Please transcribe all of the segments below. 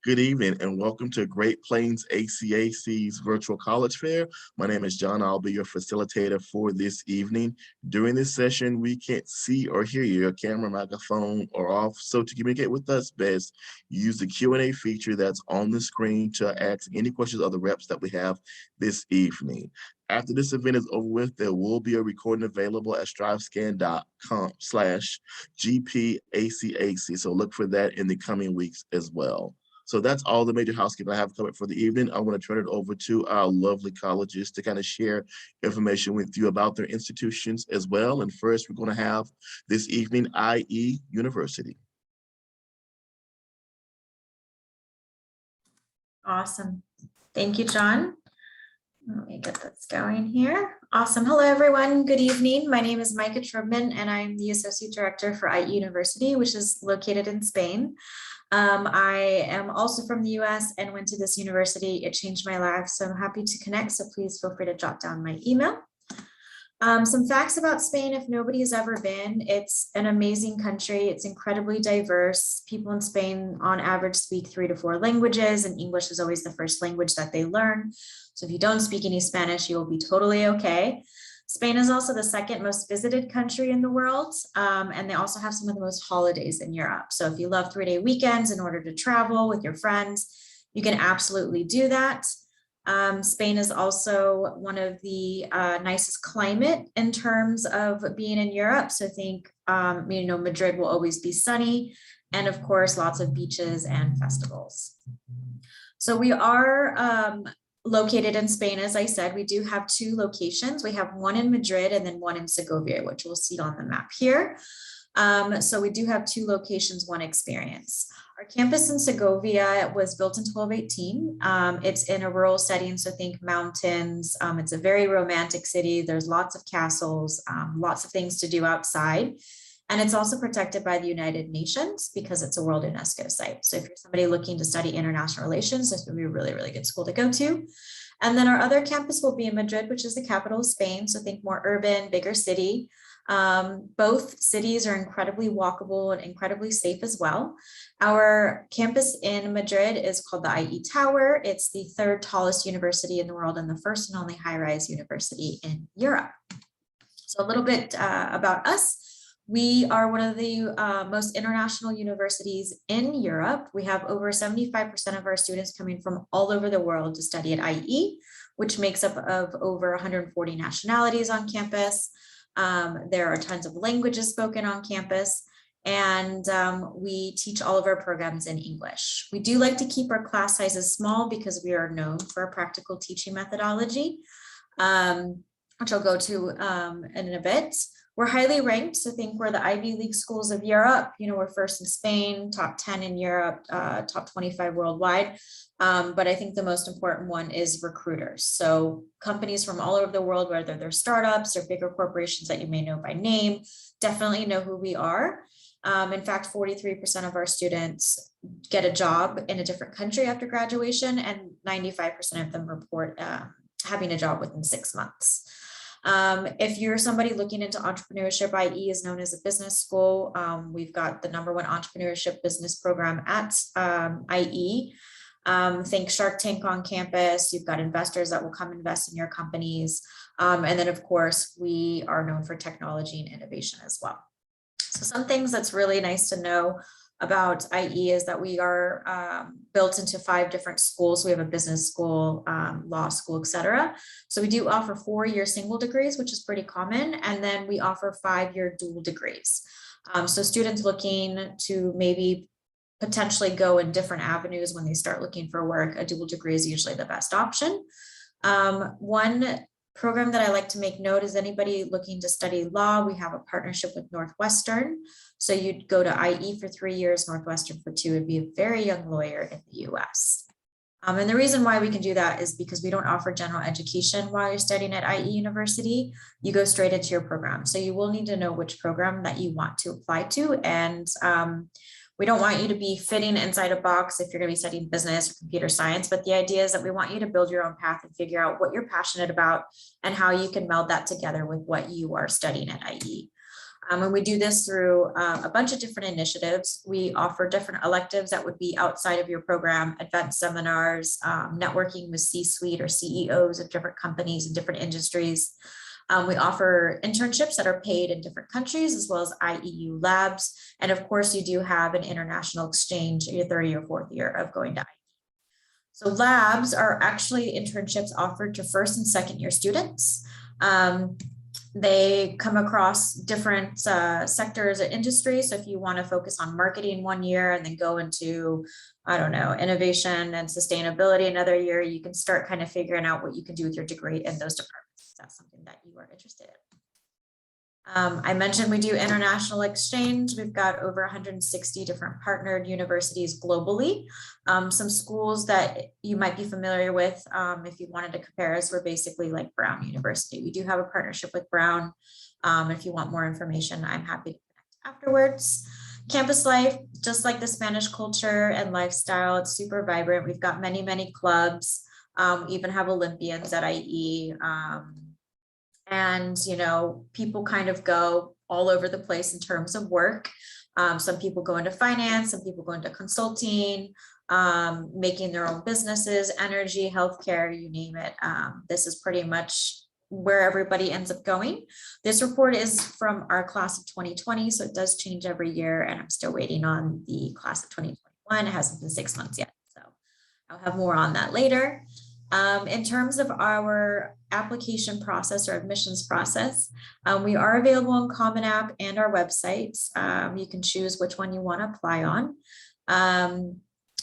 Good evening and welcome to Great Plains ACAC's virtual college fair. My name is John. I'll be your facilitator for this evening. During this session, we can't see or hear you. Your camera, microphone are off. So to communicate with us best, use the Q&A feature that's on the screen to ask any questions of the reps that we have this evening. After this event is over with, there will be a recording available at strivescan.com/GPACAC. So look for that in the coming weeks as well. So that's all the major housekeeping I have covered for the evening. I want to turn it over to our lovely colleges to kind of share information with you about their institutions as well. And first, we're going to have this evening, IE University. Awesome. Thank you, John. Let me get this going here. Awesome. Hello, everyone. Good evening. My name is Micah Trubman, and I'm the Associate Director for IE University, which is located in Spain. I am also from the US and went to this university. It changed my life, so I'm happy to connect. So please feel free to jot down my email. Some facts about Spain, if nobody has ever been, it's an amazing country. It's incredibly diverse. People in Spain on average speak 3 to 4 languages, and English is always the first language that they learn. So if you don't speak any Spanish, you'll be totally okay. Spain is also the second most visited country in the world, and they also have some of the most holidays in Europe. So if you love 3-day weekends in order to travel with your friends, you can absolutely do that. Spain is also one of the nicest climate in terms of being in Europe. So think, Madrid will always be sunny, and of course, lots of beaches and festivals. So we are located in Spain. As I said, we do have 2 locations. We have one in Madrid and then one in Segovia, which we'll see on the map here. So we do have 2 locations, 1 experience. Our campus in Segovia was built in 1218. It's in a rural setting, so think mountains. It's a very romantic city. There's lots of castles, lots of things to do outside. And it's also protected by the United Nations because it's a World UNESCO site. So if you're somebody looking to study international relations, this would be a really, really good school to go to. And then our other campus will be in Madrid, which is the capital of Spain. So think more urban, bigger city. Both cities are incredibly walkable and incredibly safe as well. Our campus in Madrid is called the IE Tower. It's the 3rd tallest university in the world and the first and only high-rise university in Europe. So a little bit about us. We are one of the most international universities in Europe. We have over 75% of our students coming from all over the world to study at IE, which makes up of over 140 nationalities on campus. There are tons of languages spoken on campus, and we teach all of our programs in English. We do like to keep our class sizes small because we are known for a practical teaching methodology, which I'll go to in a bit. We're highly ranked, so think we're the Ivy League schools of Europe. We're first in Spain, top 10 in Europe, top 25 worldwide. But I think the most important one is recruiters. So companies from all over the world, whether they're startups or bigger corporations that you may know by name, definitely know who we are. In fact, 43% of our students get a job in a different country after graduation, and 95% of them report having a job within 6 months. If you're somebody looking into entrepreneurship, IE is known as a business school. We've got the #1 entrepreneurship business program at IE. Think Shark Tank on campus. You've got investors that will come invest in your companies. And then, of course, we are known for technology and innovation as well. So some things that's really nice to know about IE is that we are built into 5 different schools. We have a business school, law school, etc. So we do offer 4-year single degrees, which is pretty common. And then we offer 5-year dual degrees. So students looking to maybe potentially go in different avenues when they start looking for work, a dual degree is usually the best option. One program that I like to make note is anybody looking to study law, we have a partnership with Northwestern. So you'd go to IE for 3 years, Northwestern for 2, and be a very young lawyer in the US. And the reason why we can do that is because we don't offer general education while you're studying at IE University. You go straight into your program. So you will need to know which program that you want to apply to. And we don't want you to be fitting inside a box if you're going to be studying business or computer science, but the idea is that we want you to build your own path and figure out what you're passionate about and how you can meld that together with what you are studying at IE. And we do this through a bunch of different initiatives. We offer different electives that would be outside of your program, advanced seminars, networking with C-suite or CEOs of different companies and different industries. We offer internships that are paid in different countries, as well as IEU labs. And of course, you do have an international exchange your third or fourth year of going to IEU. So labs are actually internships offered to first and second year students. They come across different sectors or industries. So if you want to focus on marketing one year and then go into, I don't know, innovation and sustainability another year, you can start kind of figuring out what you can do with your degree in those departments. If that's something that you are interested in. I mentioned we do international exchange. We've got over 160 different partnered universities globally. Some schools that you might be familiar with, if you wanted to compare us, we're basically like Brown University. We do have a partnership with Brown. If you want more information, I'm happy to connect afterwards. Campus life, just like the Spanish culture and lifestyle, it's super vibrant. We've got many, many clubs. We even have Olympians at IE. And, you know, people kind of go all over the place in terms of work. Some people go into finance, some people go into consulting, making their own businesses, energy, healthcare, you name it. This is pretty much where everybody ends up going. This report is from our class of 2020, so it does change every year, and I'm still waiting on the class of 2021. It hasn't been 6 months yet, so I'll have more on that later. In terms of our application process or admissions process, we are available on Common App and our websites. You can choose which one you want to apply on.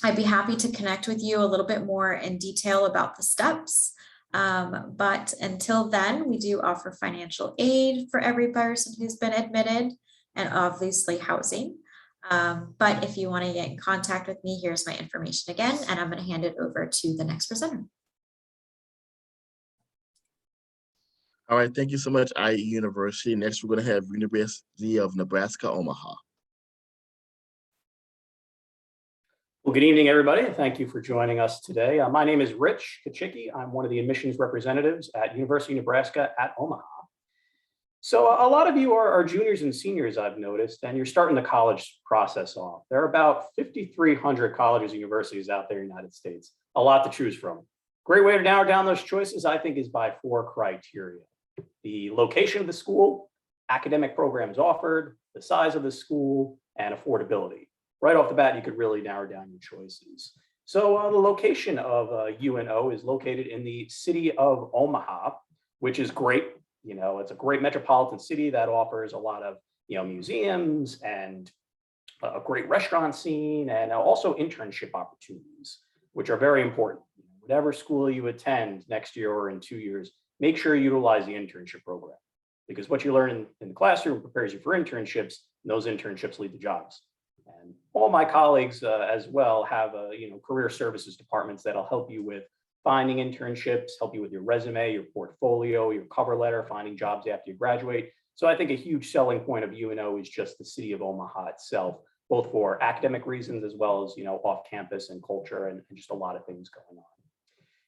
I'd be happy to connect with you a little bit more in detail about the steps. But until then, we do offer financial aid for every person who's been admitted, and obviously housing. But if you want to get in contact with me, here's my information again, and I'm going to hand it over to the next presenter. All right, thank you so much, IE University. Next, we're going to have University of Nebraska, Omaha. Well, good evening, everybody. Thank you for joining us today. My name is Rich Kachicki. I'm one of the admissions representatives at University of Nebraska at Omaha. So a lot of you are juniors and seniors, I've noticed, and you're starting the college process off. There are about 5,300 colleges and universities out there in the United States, a lot to choose from. Great way to narrow down those choices, I think, is by 4 criteria. The location of the school, academic programs offered, the size of the school, and affordability. Right off the bat, you could really narrow down your choices. So the location of UNO is located in the city of Omaha, which is great. You know, it's a great metropolitan city that offers a lot of, you know, museums and a great restaurant scene, and also internship opportunities, which are very important. Whatever school you attend next year or in 2 years, make sure you utilize the internship program, because what you learn in the classroom prepares you for internships, and those internships lead to jobs. And all my colleagues as well have career services departments that'll help you with finding internships, help you with your resume, your portfolio, your cover letter, finding jobs after you graduate. So I think a huge selling point of UNO is just the city of Omaha itself, both for academic reasons as well as, you know, off campus and culture and just a lot of things going on.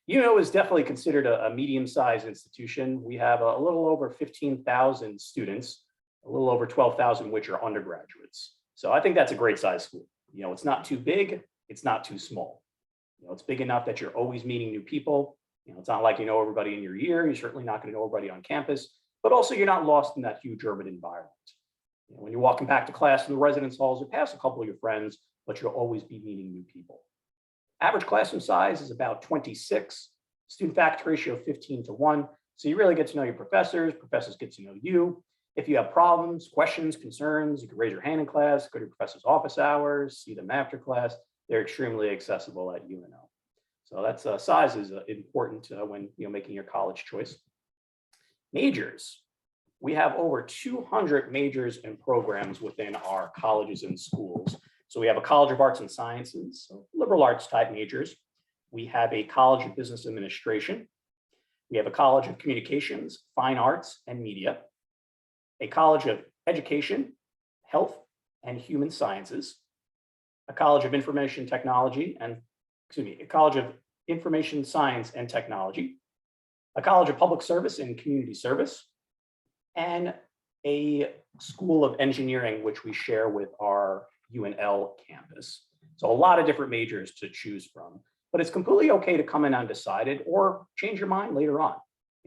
UNO is definitely considered a medium-sized institution. We have a little over 15,000 students, a little over 12,000 which are undergraduates. So I think that's a great size school. You know, it's not too big, it's not too small. You know, it's big enough that you're always meeting new people. You know, it's not like you know everybody in your year. You're certainly not going to know everybody on campus, but also you're not lost in that huge urban environment. You know, when you're walking back to class in the residence halls, you pass a couple of your friends, but you'll always be meeting new people. Average classroom size is about 26, student faculty ratio of 15:1. So you really get to know your professors, professors get to know you. If you have problems, questions, concerns, you can raise your hand in class, go to your professor's office hours, see them after class. They're extremely accessible at UNO. So that's size is important when making your college choice. Majors. We have over 200 majors and programs within our colleges and schools. So we have a College of Arts and Sciences, so liberal arts type majors. We have a College of Business Administration. We have a College of Communications, Fine Arts, and Media. A College of Education, Health, and Human Sciences. A College of Information Technology a College of Information Science and Technology. A College of Public Service and Community Service. And a School of Engineering, which we share with our UNL campus. So a lot of different majors to choose from, but it's completely okay to come in undecided or change your mind later on.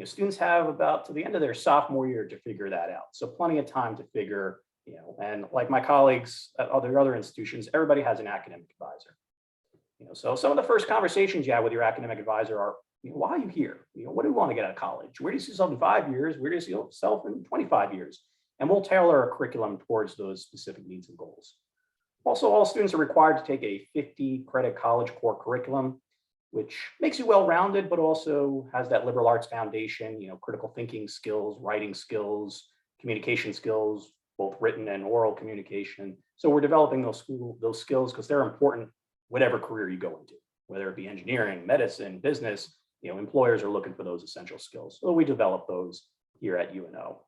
Students have about to the end of their sophomore year to figure that out. So plenty of time to figure, and like my colleagues at other institutions, everybody has an academic advisor. So some of the first conversations you have with your academic advisor are, why are you here? What do you want to get out of college? Where do you see yourself in 5 years? Where do you see yourself in 25 years? And we'll tailor a curriculum towards those specific needs and goals. Also, all students are required to take a 50-credit college core curriculum, which makes you well-rounded, but also has that liberal arts foundation, critical thinking skills, writing skills, communication skills, both written and oral communication. So we're developing those skills because they're important whatever career you go into, whether it be engineering, medicine, business, employers are looking for those essential skills. So we develop those here at UNO.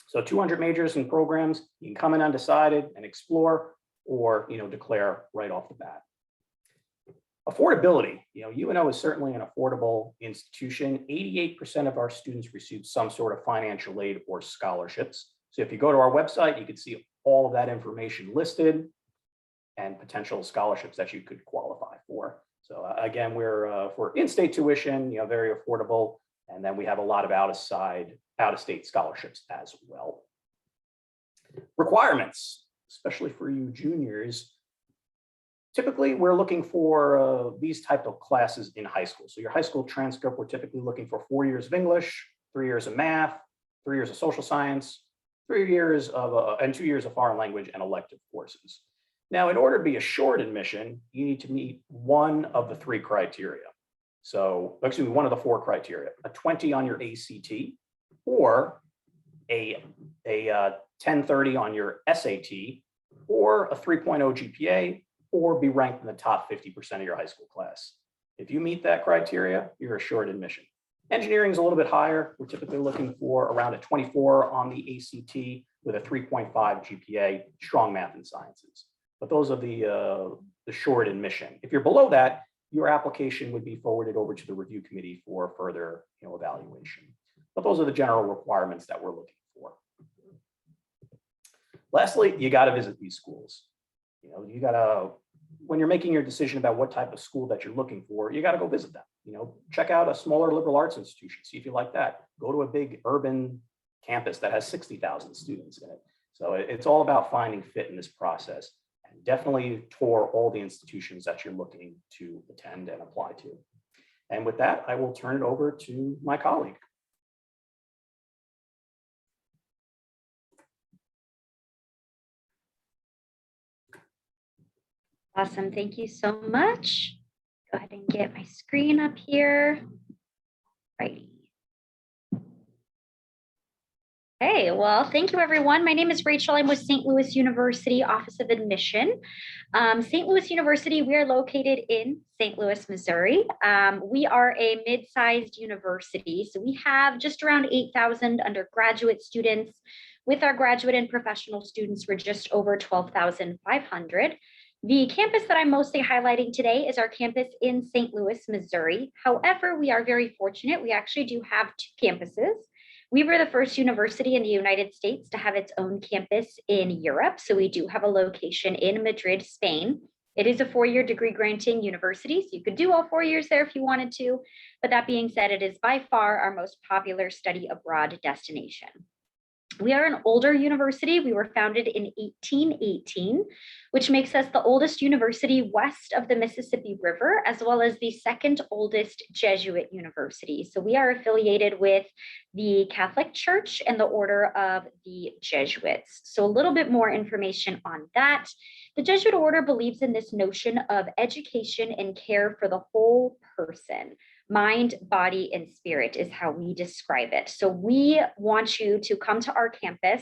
So 200 majors and programs, you can come in undecided and explore, or declare right off the bat. Affordability, UNO is certainly an affordable institution. 88% of our students receive some sort of financial aid or scholarships. So if you go to our website, you can see all of that information listed and potential scholarships that you could qualify for. So again, we're for in-state tuition, very affordable. And then we have a lot of out-of-state scholarships as well. Requirements, especially for you juniors. Typically, we're looking for these type of classes in high school. So your high school transcript, we're typically looking for 4 years of English, 3 years of math, 3 years of social science, 3 years of, and 2 years of foreign language and elective courses. Now, in order to be a short admission, you need to meet one of the 3 criteria. So, excuse me, one of the 4 criteria, a 20 on your ACT, or a 1030 on your SAT, or a 3.0 GPA, or be ranked in the top 50% of your high school class. If you meet that criteria, you're a short admission. Engineering is a little bit higher. We're typically looking for around a 24 on the ACT with a 3.5 GPA, strong math and sciences. But those are the short admission. If you're below that, your application would be forwarded over to the review committee for further evaluation. But those are the general requirements that we're looking for. Lastly, you got to visit these schools. You got to, when you're making your decision about what type of school that you're looking for, you got to go visit them. Check out a smaller liberal arts institution, see if you like that. Go to a big urban campus that has 60,000 students in it. So it's all about finding fit in this process. And definitely tour all the institutions that you're looking to attend and apply to. And with that, I will turn it over to my colleague. Awesome, thank you so much. Go ahead and get my screen up here. Righty. Hey, well, thank you, everyone. My name is Rachel. I'm with St. Louis University Office of Admission. St. Louis University, we are located in St. Louis, Missouri. We are a mid-sized university, so we have just around 8,000 undergraduate students. With our graduate and professional students, we're just over 12,500. The campus that I'm mostly highlighting today is our campus in St. Louis, Missouri. However, we are very fortunate. We actually do have 2 campuses. We were the first university in the United States to have its own campus in Europe. So we do have a location in Madrid, Spain. It is a 4-year degree granting university, so you could do all 4 years there if you wanted to. But that being said, it is by far our most popular study abroad destination. We are an older university. We were founded in 1818, which makes us the oldest university west of the Mississippi River, as well as the 2nd oldest Jesuit university. So we are affiliated with the Catholic Church and the Order of the Jesuits. So a little bit more information on that. The Jesuit order believes in this notion of education and care for the whole person. Mind, body, and spirit is how we describe it. So we want you to come to our campus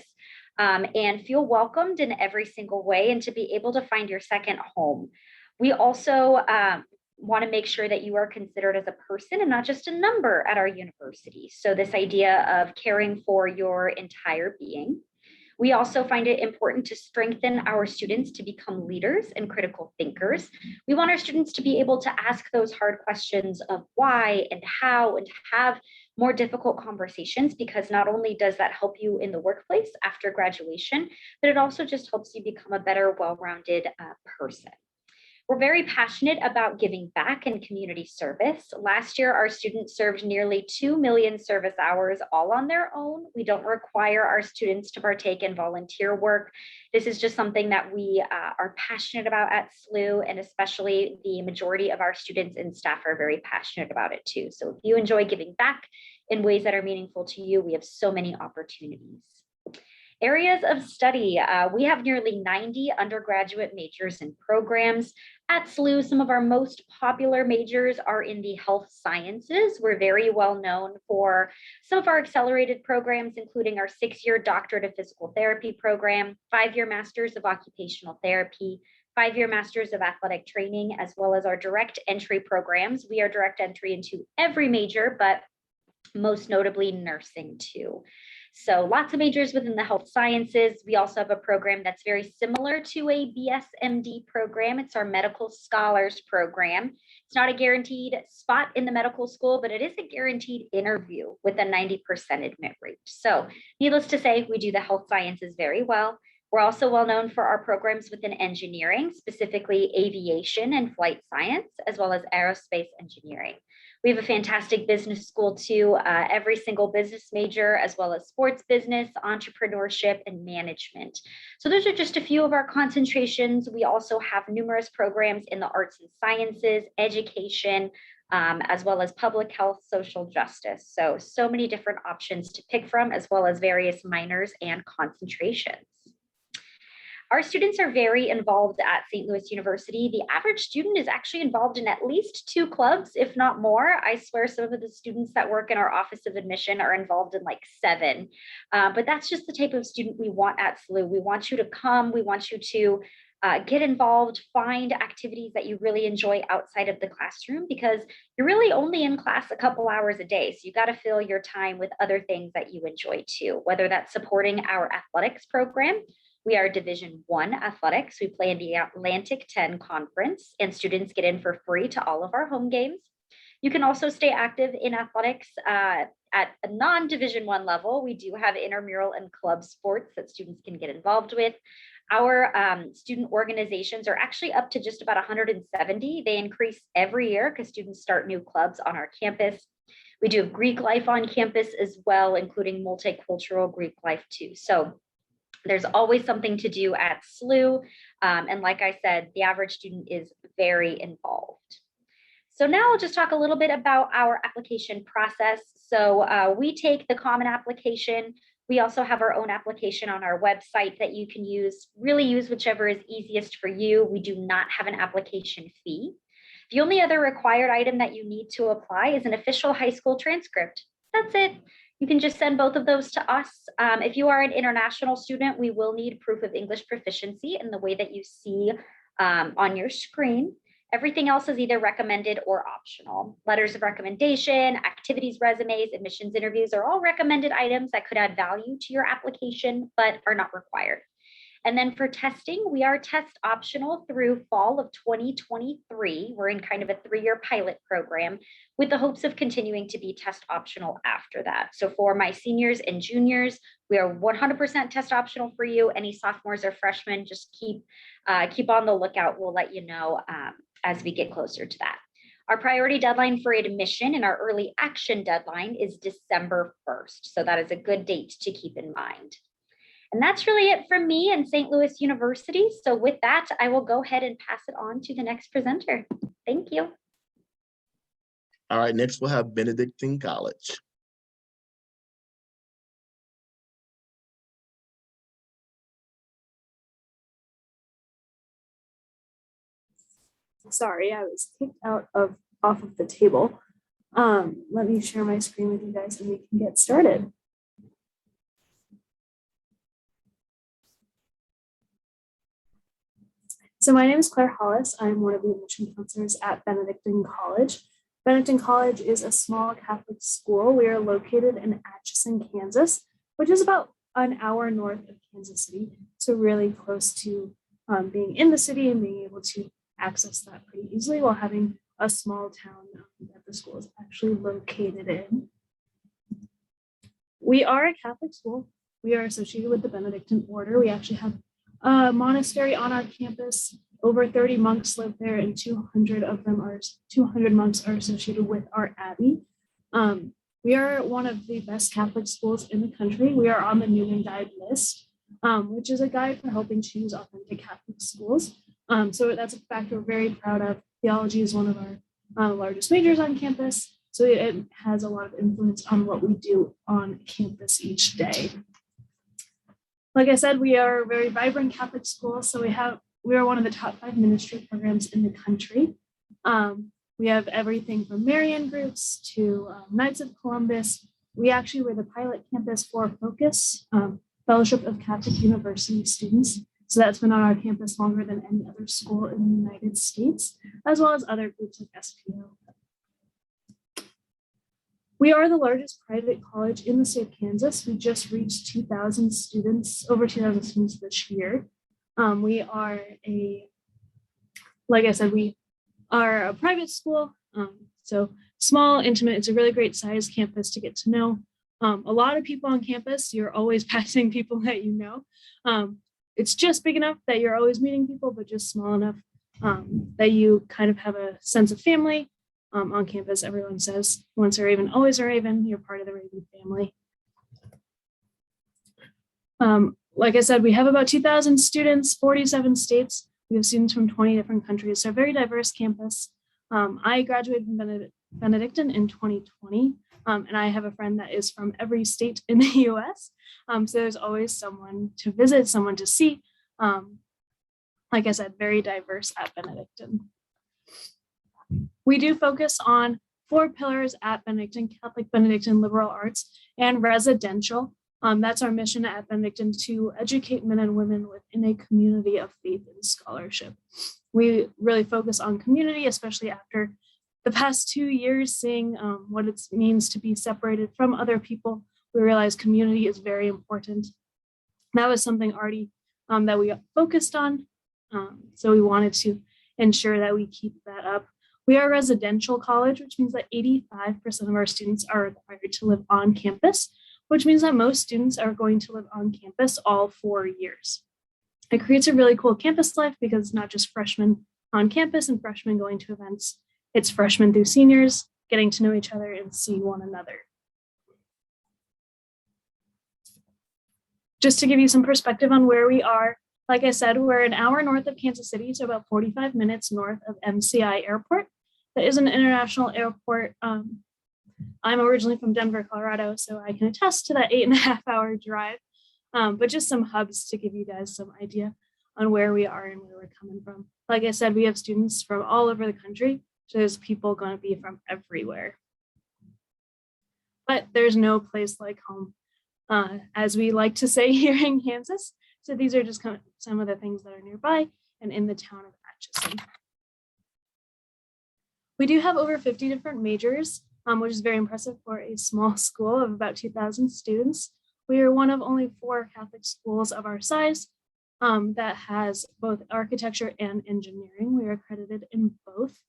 and feel welcomed in every single way and to be able to find your second home. We also want to make sure that you are considered as a person and not just a number at our university. So this idea of caring for your entire being. We also find it important to strengthen our students to become leaders and critical thinkers. We want our students to be able to ask those hard questions of why and how, and have more difficult conversations, because not only does that help you in the workplace after graduation, but it also just helps you become a better, well-rounded person. We're very passionate about giving back and community service. Last year, our students served nearly 2 million service hours all on their own. We don't require our students to partake in volunteer work. This is just something that we are passionate about at SLU, and especially the majority of our students and staff are very passionate about it too. So if you enjoy giving back in ways that are meaningful to you, we have so many opportunities. Areas of study, we have nearly 90 undergraduate majors and programs. At SLU, some of our most popular majors are in the health sciences. We're very well known for some of our accelerated programs, including our 6-year Doctorate of Physical Therapy program, 5-year Masters of Occupational Therapy, 5-year Masters of Athletic Training, as well as our direct entry programs. We are direct entry into every major, but most notably nursing too. So lots of majors within the health sciences. We also have a program that's very similar to a BSMD program. It's our Medical Scholars Program. It's not a guaranteed spot in the medical school, but it is a guaranteed interview with a 90% admit rate. So needless to say, we do the health sciences very well. We're also well known for our programs within engineering, specifically aviation and flight science, as well as aerospace engineering. We have a fantastic business school too, every single business major, as well as sports business, entrepreneurship, and management. So those are just a few of our concentrations. We also have numerous programs in the arts and sciences, education, as well as public health, social justice. So many different options to pick from, as well as various minors and concentrations. Our students are very involved at St. Louis University. The average student is actually involved in at least 2 clubs, if not more. I swear some of the students that work in our Office of Admission are involved in like 7. But that's just the type of student we want at SLU. We want you to come. We want you to get involved, find activities that you really enjoy outside of the classroom, because you're really only in class a couple hours a day. So you got to fill your time with other things that you enjoy too, whether that's supporting our athletics program. We are Division I athletics. We play in the Atlantic 10 Conference, and students get in for free to all of our home games. You can also stay active in athletics at a non-Division I level. We do have intramural and club sports that students can get involved with. Our student organizations are actually up to just about 170. They increase every year because students start new clubs on our campus. We do have Greek life on campus as well, including multicultural Greek life too. So there's always something to do at SLU. And like I said, the average student is very involved. So now I'll just talk a little bit about our application process. So we take the common application. We also have our own application on our website that you can use, really use whichever is easiest for you. We do not have an application fee. The only other required item that you need to apply is an official high school transcript. That's it. You can just send both of those to us. If you are an international student, we will need proof of English proficiency in the way that you see on your screen. Everything else is either recommended or optional. Letters of recommendation, activities resumes, admissions interviews are all recommended items that could add value to your application, but are not required. And then for testing, we are test optional through fall of 2023. We're in kind of a 3-year pilot program with the hopes of continuing to be test optional after that. So for my seniors and juniors, we are 100% test optional for you. Any sophomores or freshmen, just keep on the lookout. We'll let you know as we get closer to that. Our priority deadline for admission and our early action deadline is December 1st. So that is a good date to keep in mind. And that's really it from me and St. Louis University. So with that, I will go ahead and pass it on to the next presenter. Thank you. All right, next we'll have Benedictine College. Sorry, I was kicked off of the table. Let me share my screen with you guys and we can get started. So my name is Claire Hollis. I'm one of the admission counselors at Benedictine College. Benedictine College is a small Catholic school. We are located in Atchison, Kansas, which is about an hour north of Kansas City. So really close to being in the city and being able to access that pretty easily while having a small town that the school is actually located in. We are a Catholic school. We are associated with the Benedictine order. We actually have a monastery on our campus. Over 30 monks live there, and 200 monks are associated with our abbey. We are one of the best Catholic schools in the country. We are on the Newman Guide list, which is a guide for helping choose authentic Catholic schools. So that's a fact we're very proud of. Theology is one of our largest majors on campus, so it has a lot of influence on what we do on campus each day. Like I said, we are a very vibrant Catholic school, so we are one of the top 5 ministry programs in the country. We have everything from Marian groups to Knights of Columbus. We actually were the pilot campus for Focus, Fellowship of Catholic University Students. So that's been on our campus longer than any other school in the United States, as well as other groups like SPO. We are the largest private college in the state of Kansas. We just reached 2,000 students, over 2,000 students this year. We are like I said, we are a private school. So small, intimate, it's a really great size campus to get to know. A lot of people on campus, you're always passing people that you know. It's just big enough that you're always meeting people, but just small enough that you kind of have a sense of family. On campus, everyone says, once a Raven, always a Raven, you're part of the Raven family. Like I said, we have about 2,000 students, 47 states. We have students from 20 different countries, so a very diverse campus. I graduated from Benedictine in 2020, and I have a friend that is from every state in the US. So there's always someone to visit, someone to see. Like I said, very diverse at Benedictine. We do focus on 4 pillars at Benedictine: Catholic, Benedictine, liberal arts, and residential. That's our mission at Benedictine, to educate men and women within a community of faith and scholarship. We really focus on community, especially after the past 2 years, seeing what it means to be separated from other people. We realize community is very important. That was something already that we focused on. So we wanted to ensure that we keep that up. We are a residential college, which means that 85% of our students are required to live on campus, which means that most students are going to live on campus all 4 years. It creates a really cool campus life because it's not just freshmen on campus and freshmen going to events. It's freshmen through seniors getting to know each other and see one another. Just to give you some perspective on where we are, like I said, we're an hour north of Kansas City, so about 45 minutes north of MCI Airport. That is an international airport. I'm originally from Denver, Colorado, so I can attest to that 8.5-hour drive. But just some hubs to give you guys some idea on where we are and where we're coming from. Like I said, we have students from all over the country, so there's people going to be from everywhere. But there's no place like home, as we like to say here in Kansas. So these are just kind of some of the things that are nearby and in the town of Atchison. We do have over 50 different majors, which is very impressive for a small school of about 2,000 students. We are one of only 4 Catholic schools of our size that has both architecture and engineering. We are accredited in both.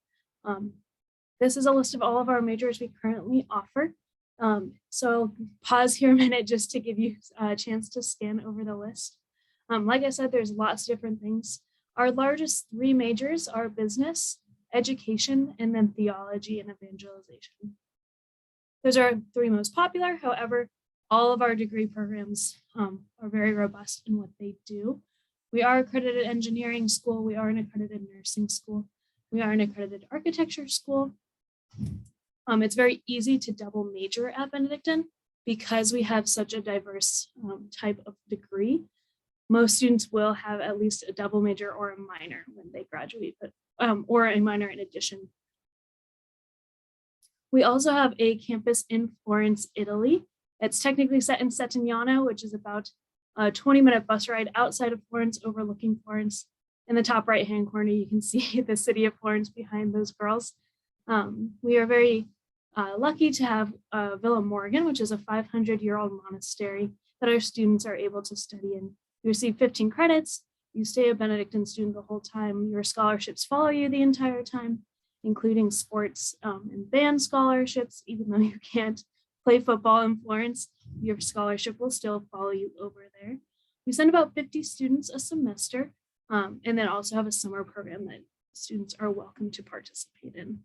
This is a list of all of our majors we currently offer. So pause here a minute just to give you a chance to scan over the list. Like I said, there's lots of different things. Our largest 3 majors are business, education, and then theology and evangelization. Those are 3 most popular. However, all of our degree programs are very robust in what they do. We are accredited engineering school. We are an accredited nursing school. We are an accredited architecture school. It's very easy to double major at Benedictine because we have such a diverse type of degree. Most students will have at least a double major or a minor when they graduate, but or a minor in addition. We also have a campus in Florence, Italy. It's technically set in Settignano, which is about a 20-minute bus ride outside of Florence, overlooking Florence. In the top right-hand corner, you can see the city of Florence behind those girls. We are very lucky to have Villa Morgan, which is a 500-year-old monastery that our students are able to study in. You receive 15 credits. You stay a Benedictine student the whole time. Your scholarships follow you the entire time, including sports and band scholarships, even though you can't play football in Florence, your scholarship will still follow you over there. We send about 50 students a semester, and then also have a summer program that students are welcome to participate in.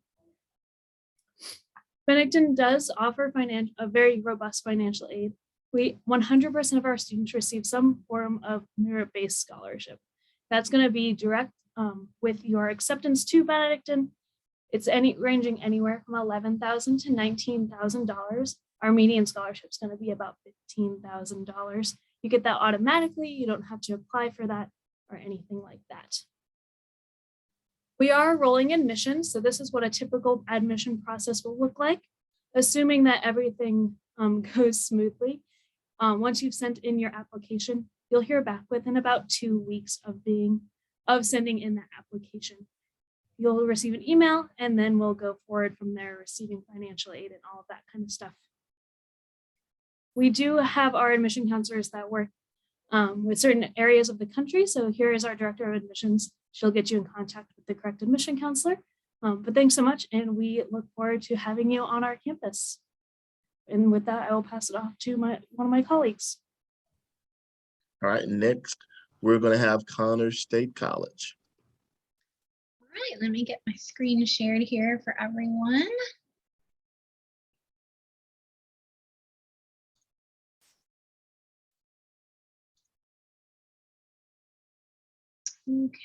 Benedictine does offer a very robust financial aid. 100% of our students receive some form of merit-based scholarship. That's going to be direct with your acceptance to Benedictine. It's ranging anywhere from $11,000 to $19,000. Our median scholarship is going to be about $15,000. You get that automatically. You don't have to apply for that or anything like that. We are rolling admissions, so this is what a typical admission process will look like, assuming that everything goes smoothly. Once you've sent in your application, you'll hear back within about 2 weeks of sending in that application. You'll receive an email, and then we'll go forward from there, receiving financial aid and all of that kind of stuff. We do have our admission counselors that work with certain areas of the country. So here is our director of admissions. She'll get you in contact with the correct admission counselor. But thanks so much, and we look forward to having you on our campus. And with that, I will pass it off to one of my colleagues. All right, next, we're going to have Connors State College. All right, let me get my screen shared here for everyone. Okay.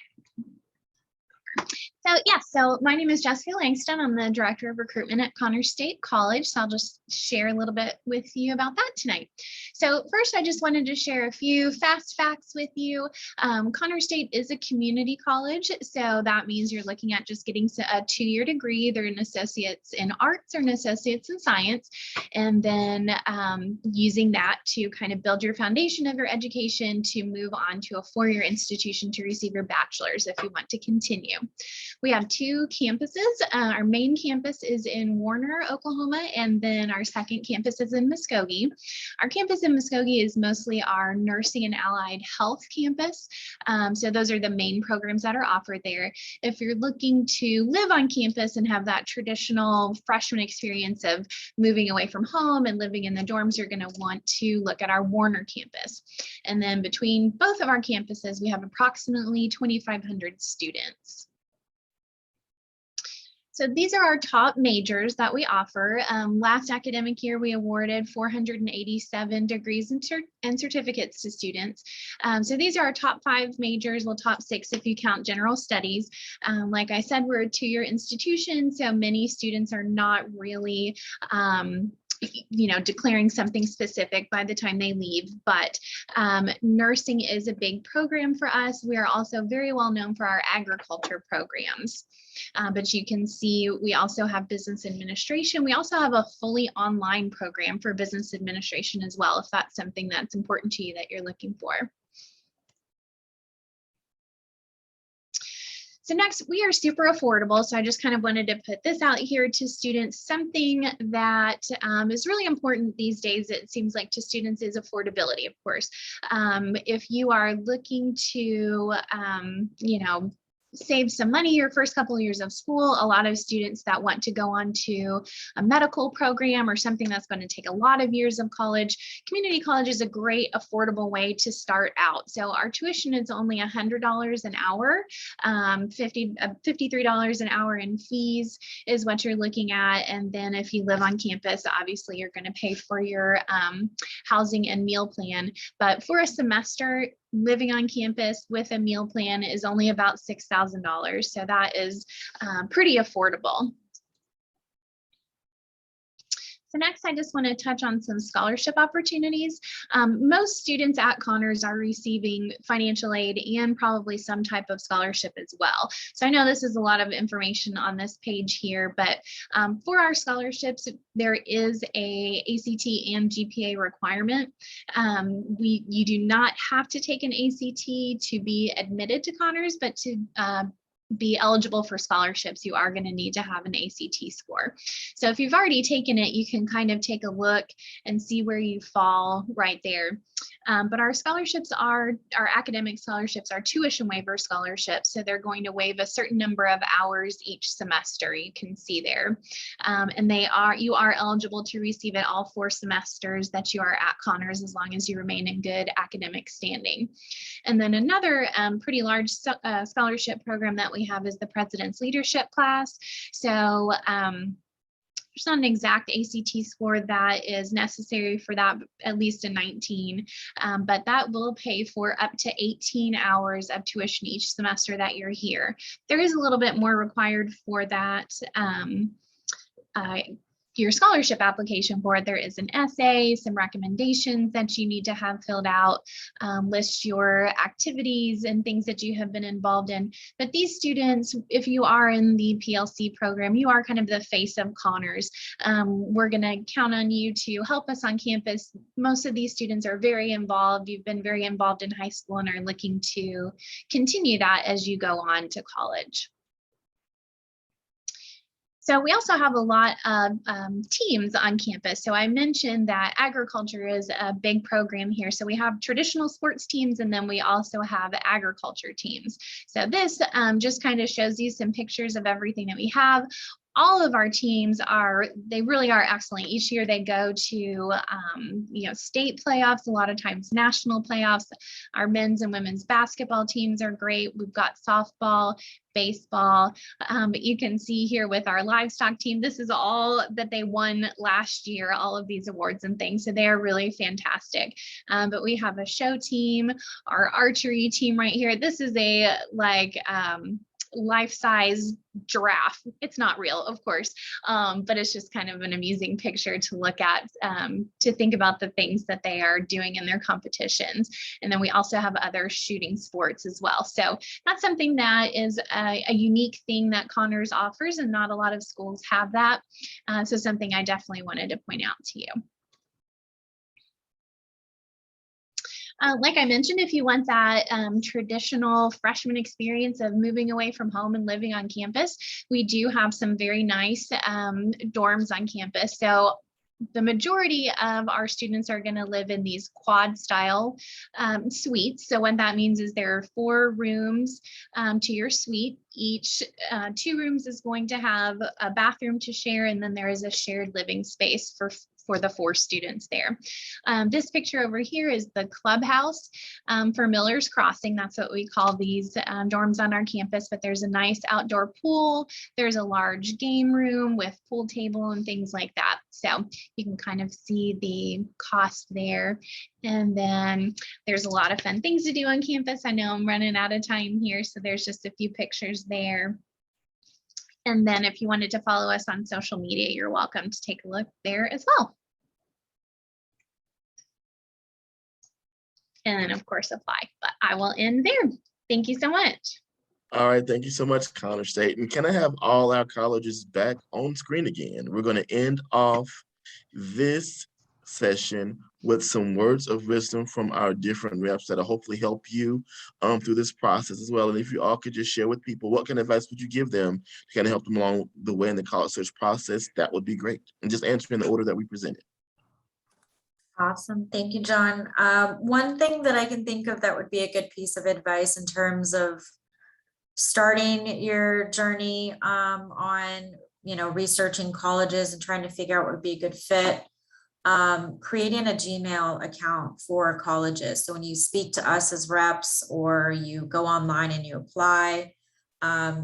So my name is Jessica Langston. I'm the Director of Recruitment at Connors State College. So I'll just share a little bit with you about that tonight. So first, I just wanted to share a few fast facts with you. Connors State is a community college. So that means you're looking at just getting a 2-year degree, either an associate's in arts or an associate's in science, and then using that to kind of build your foundation of your education to move on to a 4-year institution to receive your bachelor's if you want to continue. We have 2 campuses. Our main campus is in Warner, Oklahoma, and then our second campus is in Muskogee. Our campus in Muskogee is mostly our nursing and allied health campus. So those are the main programs that are offered there. If you're looking to live on campus and have that traditional freshman experience of moving away from home and living in the dorms, you're going to want to look at our Warner campus. And then between both of our campuses, we have approximately 2,500 students. So these are our top majors that we offer. Last academic year, we awarded 487 degrees and certificates to students. So these are our top 5 majors, well, top 6 if you count general studies. Like I said, we're a 2-year institution, so many students are not really declaring something specific by the time they leave, but nursing is a big program for us. We are also very well known for our agriculture programs. But you can see we also have business administration. We also have a fully online program for business administration as well, if that's something that's important to you that you're looking for. So next, we are super affordable. So I just kind of wanted to put this out here to students. Something that is really important these days, it seems like, to students is affordability, of course. If you are looking to, save some money your first couple of years of school, a lot of students that want to go on to a medical program or something that's going to take a lot of years of college, community college is a great affordable way to start out. So our tuition is only $100 an hour, $53 an hour in fees is what you're looking at. And then if you live on campus, obviously you're going to pay for your housing and meal plan. But for a semester, living on campus with a meal plan is only about $6,000. So that is pretty affordable. So next, I just want to touch on some scholarship opportunities. Most students at Connors are receiving financial aid and probably some type of scholarship as well. So I know this is a lot of information on this page here, but for our scholarships, there is a ACT and GPA requirement. You do not have to take an ACT to be admitted to Connors, but to be eligible for scholarships, you are going to need to have an ACT score. So if you've already taken it, you can kind of take a look and see where you fall right there. But our scholarships our academic scholarships are tuition waiver scholarships. So they're going to waive a certain number of hours each semester. You can see there. And you are eligible to receive it all 4 semesters that you are at Connors, as long as you remain in good academic standing. And then another pretty large scholarship program that we have is the President's Leadership Class. So there's not an exact ACT score that is necessary for that, at least a 19, but that will pay for up to 18 hours of tuition each semester that you're here. There is a little bit more required for that. Your scholarship application for it. There is an essay, some recommendations that you need to have filled out, list your activities and things that you have been involved in. But these students, if you are in the PLC program, you are kind of the face of Connors. We're going to count on you to help us on campus. Most of these students are very involved. You've been very involved in high school and are looking to continue that as you go on to college. So we also have a lot of teams on campus. So I mentioned that agriculture is a big program here. So we have traditional sports teams, and then we also have agriculture teams. So this just kind of shows you some pictures of everything that we have. All of our teams they really are excellent. Each year they go to, state playoffs, a lot of times national playoffs. Our men's and women's basketball teams are great. We've got softball, baseball, but you can see here with our livestock team, this is all that they won last year, all of these awards and things. So they're really fantastic. But we have a show team, our archery team right here. This is a life-size giraffe. It's not real, of course, but it's just kind of an amusing picture to look at, to think about the things that they are doing in their competitions. And then we also have other shooting sports as well. So that's something that is a unique thing that Connors offers, and not a lot of schools have that. So something I definitely wanted to point out to you. Like I mentioned, if you want that traditional freshman experience of moving away from home and living on campus, we do have some very nice dorms on campus. So the majority of our students are going to live in these quad style suites. So what that means is there are 4 rooms to your suite. Each 2 rooms is going to have a bathroom to share, and then there is a shared living space for the 4 students there. This picture over here is the clubhouse for Miller's Crossing. That's what we call these dorms on our campus, but there's a nice outdoor pool. There's a large game room with pool table and things like that. So you can kind of see the cost there. And then there's a lot of fun things to do on campus. I know I'm running out of time here, so there's just a few pictures there. And then if you wanted to follow us on social media, you're welcome to take a look there as well. And then of course apply, but I will end there. Thank you so much. All right, thank you so much, Connors State. And can I have all our colleges back on screen again? We're going to end off this session with some words of wisdom from our different reps that'll hopefully help you through this process as well. And if you all could just share with people, what kind of advice would you give them to kind of help them along the way in the college search process? That would be great. And just answer in the order that we presented. Awesome. Thank you, John. One thing that I can think of that would be a good piece of advice in terms of starting your journey on, researching colleges and trying to figure out what would be a good fit, creating a Gmail account for colleges. So when you speak to us as reps or you go online and you apply,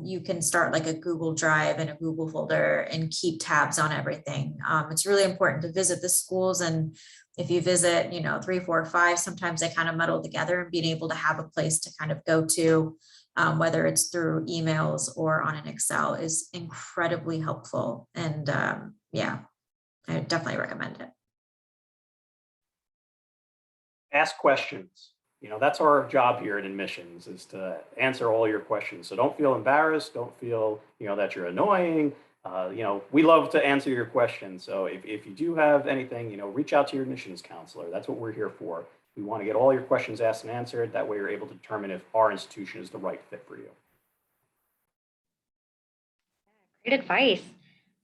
you can start like a Google Drive and a Google folder and keep tabs on everything. It's really important to visit the schools, and if you visit, 3, 4, 5, sometimes they kind of muddle together, and being able to have a place to kind of go to, whether it's through emails or on an Excel, is incredibly helpful. And yeah, I definitely recommend it. Ask questions. That's our job here at admissions, is to answer all your questions. So don't feel embarrassed. Don't feel, that you're annoying. We love to answer your questions. So if you do have anything, reach out to your admissions counselor. That's what we're here for. We want to get all your questions asked and answered. That way you're able to determine if our institution is the right fit for you. Great advice.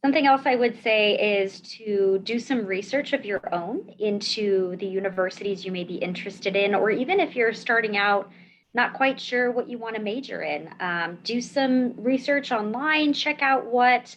Something else I would say is to do some research of your own into the universities you may be interested in, or even if you're starting out, not quite sure what you want to major in, do some research online, check out what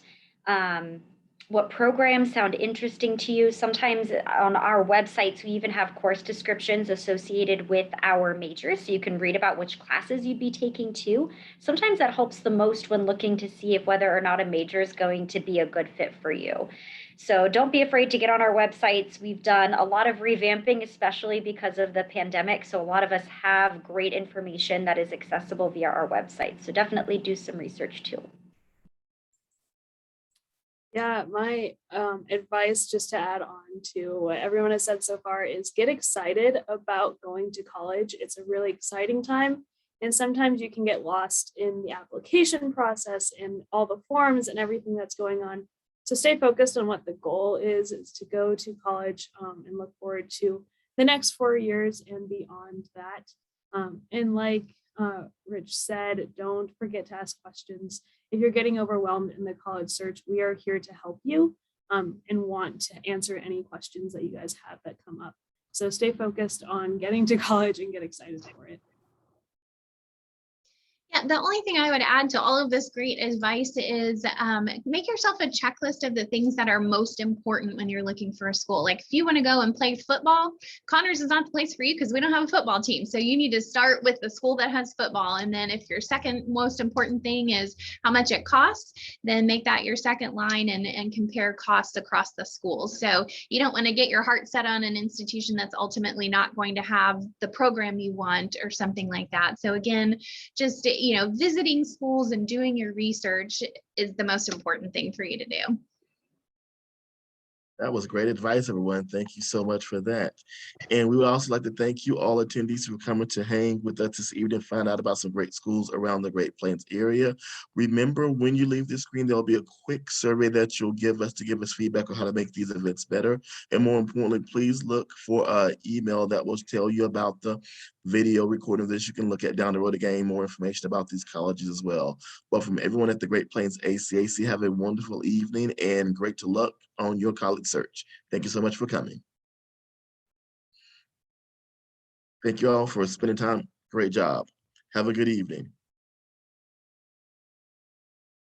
programs sound interesting to you. Sometimes on our websites, we even have course descriptions associated with our majors, so you can read about which classes you'd be taking too. Sometimes that helps the most when looking to see if whether or not a major is going to be a good fit for you. So don't be afraid to get on our websites. We've done a lot of revamping, especially because of the pandemic. So a lot of us have great information that is accessible via our website. So definitely do some research too. Yeah, my advice, just to add on to what everyone has said so far, is get excited about going to college. It's a really exciting time. And sometimes you can get lost in the application process and all the forms and everything that's going on. So stay focused on what the goal is to go to college and look forward to the next 4 years and beyond that. And like Rich said, don't forget to ask questions. If you're getting overwhelmed in the college search, we are here to help you and want to answer any questions that you guys have that come up. So stay focused on getting to college and get excited for it. Yeah, the only thing I would add to all of this great advice is make yourself a checklist of the things that are most important when you're looking for a school. Like if you want to go and play football, Connors is not the place for you because we don't have a football team. So you need to start with the school that has football. And then if your second most important thing is how much it costs, then make that your second line and compare costs across the schools. So you don't want to get your heart set on an institution that's ultimately not going to have the program you want or something like that. So again, just visiting schools and doing your research is the most important thing for you to do. That was great advice, everyone. Thank you so much for that. And we would also like to thank you all attendees for coming to hang with us this evening, find out about some great schools around the Great Plains area. Remember, when you leave this screen, there'll be a quick survey that you'll give us to give us feedback on how to make these events better. And more importantly, please look for an email that will tell you about the video recording of this. You can look at down the road to gain more information about these colleges as well. But from everyone at the Great Plains ACAC, have a wonderful evening and great luck on your college search. Thank you so much for coming. Thank you all for spending time. Great job. Have a good evening.